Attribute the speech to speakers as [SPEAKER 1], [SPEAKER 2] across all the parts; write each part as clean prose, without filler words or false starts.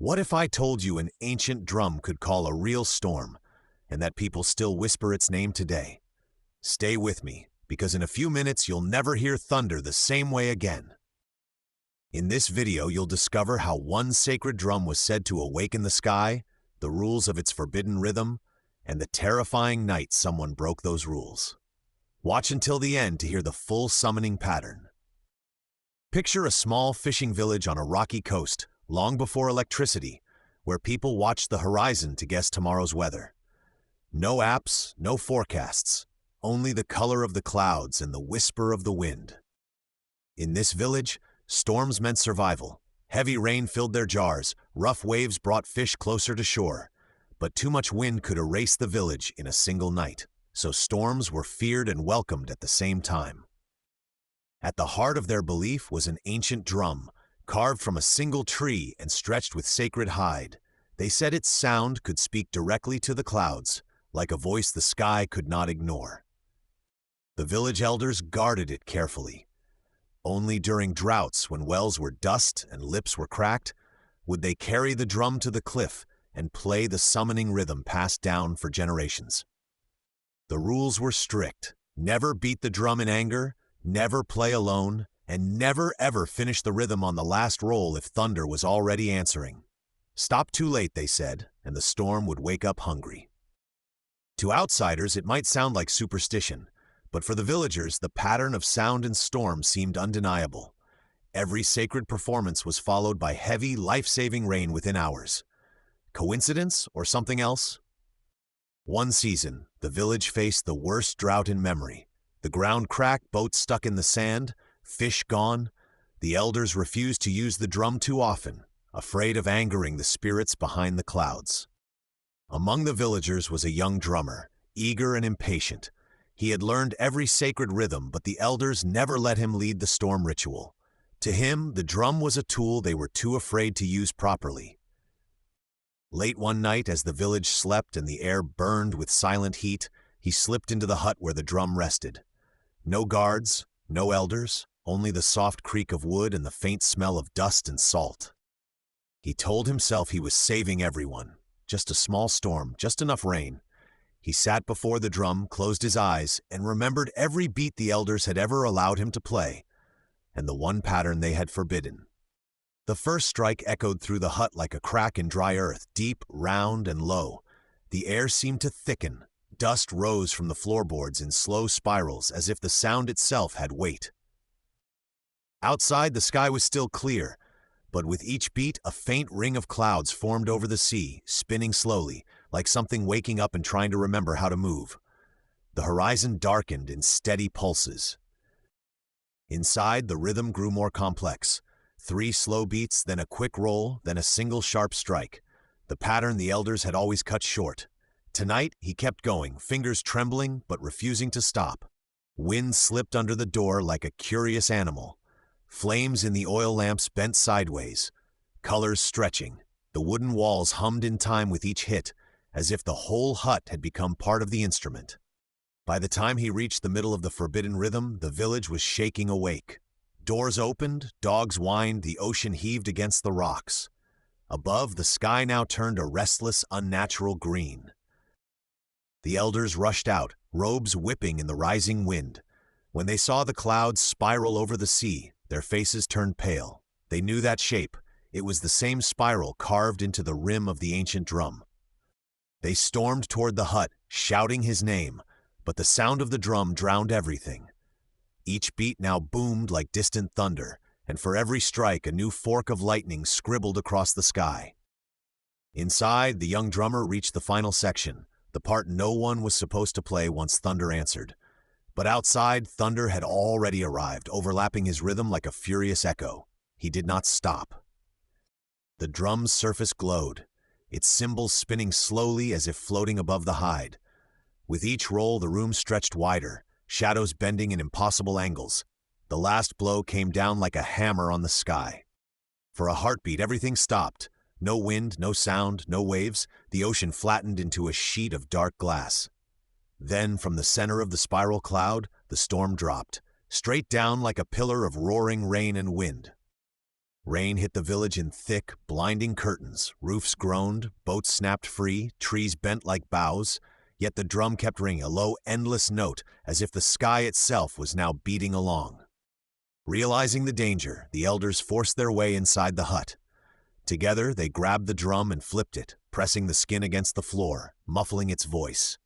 [SPEAKER 1] What if I told you an ancient drum could call a real storm, and that people still whisper its name today? Stay with me, because in a few minutes you'll never hear thunder the same way again. In this video, you'll discover how one sacred drum was said to awaken the sky, the rules of its forbidden rhythm, and the terrifying night someone broke those rules. Watch until the end to hear the full summoning pattern. Picture a small fishing village on a rocky coast, long before electricity, where people watched the horizon to guess tomorrow's weather. No apps, no forecasts, only the color of the clouds and the whisper of the wind. In this village, storms meant survival. Heavy rain filled their jars, rough waves brought fish closer to shore. But too much wind could erase the village in a single night, so storms were feared and welcomed at the same time. At the heart of their belief was an ancient drum, carved from a single tree and stretched with sacred hide. They said its sound could speak directly to the clouds, like a voice the sky could not ignore. The village elders guarded it carefully. Only during droughts, when wells were dust and lips were cracked, would they carry the drum to the cliff and play the summoning rhythm passed down for generations. The rules were strict: never beat the drum in anger, never play alone, and never ever finish the rhythm on the last roll if thunder was already answering. Stop too late, they said, and the storm would wake up hungry. To outsiders, it might sound like superstition, but for the villagers, the pattern of sound and storm seemed undeniable. Every sacred performance was followed by heavy, life-saving rain within hours. Coincidence or something else? One season, the village faced the worst drought in memory. The ground cracked, boats stuck in the sand, fish gone. The elders refused to use the drum too often, afraid of angering the spirits behind the clouds. Among the villagers was a young drummer, eager and impatient. He had learned every sacred rhythm, but the elders never let him lead the storm ritual. To him, the drum was a tool they were too afraid to use properly. Late one night, as the village slept and the air burned with silent heat, he slipped into the hut where the drum rested. No guards, no elders, only the soft creak of wood and the faint smell of dust and salt. He told himself he was saving everyone. Just a small storm, just enough rain. He sat before the drum, closed his eyes, and remembered every beat the elders had ever allowed him to play, and the one pattern they had forbidden. The first strike echoed through the hut like a crack in dry earth, deep, round, and low. The air seemed to thicken. Dust rose from the floorboards in slow spirals, as if the sound itself had weight. Outside, the sky was still clear, but with each beat, a faint ring of clouds formed over the sea, spinning slowly, like something waking up and trying to remember how to move. The horizon darkened in steady pulses. Inside, the rhythm grew more complex. 3 slow beats, then a quick roll, then a single sharp strike. The pattern the elders had always cut short. Tonight, he kept going, fingers trembling but refusing to stop. Wind slipped under the door like a curious animal. Flames in the oil lamps bent sideways, colors stretching. The wooden walls hummed in time with each hit, as if the whole hut had become part of the instrument. By the time he reached the middle of the forbidden rhythm, the village was shaking awake. Doors opened, dogs whined, the ocean heaved against the rocks. Above, the sky now turned a restless, unnatural green. The elders rushed out, robes whipping in the rising wind. When they saw the clouds spiral over the sea, their faces turned pale. They knew that shape. It was the same spiral carved into the rim of the ancient drum. They stormed toward the hut, shouting his name, but the sound of the drum drowned everything. Each beat now boomed like distant thunder, and for every strike a new fork of lightning scribbled across the sky. Inside, the young drummer reached the final section, the part no one was supposed to play once thunder answered. But outside, thunder had already arrived, overlapping his rhythm like a furious echo. He did not stop. The drum's surface glowed, its cymbals spinning slowly as if floating above the hide. With each roll, the room stretched wider, shadows bending in impossible angles. The last blow came down like a hammer on the sky. For a heartbeat, everything stopped. No wind, no sound, no waves. The ocean flattened into a sheet of dark glass. Then, from the center of the spiral cloud, the storm dropped, straight down like a pillar of roaring rain and wind. Rain hit the village in thick, blinding curtains. Roofs groaned, boats snapped free, trees bent like boughs. Yet the drum kept ringing, a low, endless note, as if the sky itself was now beating along. Realizing the danger, the elders forced their way inside the hut. Together, they grabbed the drum and flipped it, pressing the skin against the floor, muffling its voice.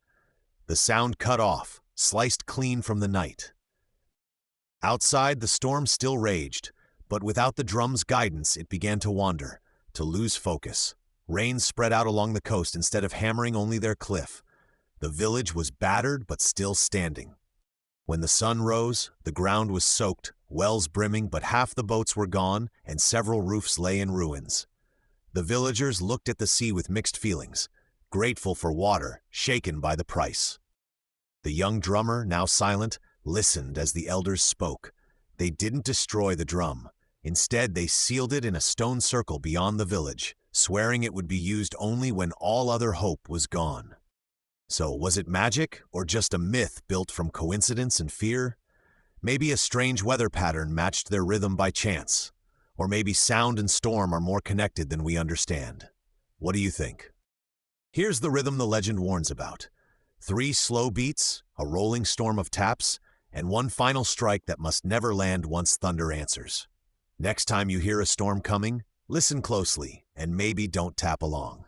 [SPEAKER 1] The sound cut off, sliced clean from the night. Outside, the storm still raged, but without the drum's guidance, it began to wander, to lose focus. Rain spread out along the coast instead of hammering only their cliff. The village was battered but still standing. When the sun rose, the ground was soaked, wells brimming, but half the boats were gone and several roofs lay in ruins. The villagers looked at the sea with mixed feelings, grateful for water, shaken by the price. The young drummer, now silent, listened as the elders spoke. They didn't destroy the drum. Instead, they sealed it in a stone circle beyond the village, swearing it would be used only when all other hope was gone. So, was it magic, or just a myth built from coincidence and fear? Maybe a strange weather pattern matched their rhythm by chance. Or maybe sound and storm are more connected than we understand. What do you think? Here's the rhythm the legend warns about. 3 slow beats, a rolling storm of taps, and one final strike that must never land once thunder answers. Next time you hear a storm coming, listen closely and maybe don't tap along.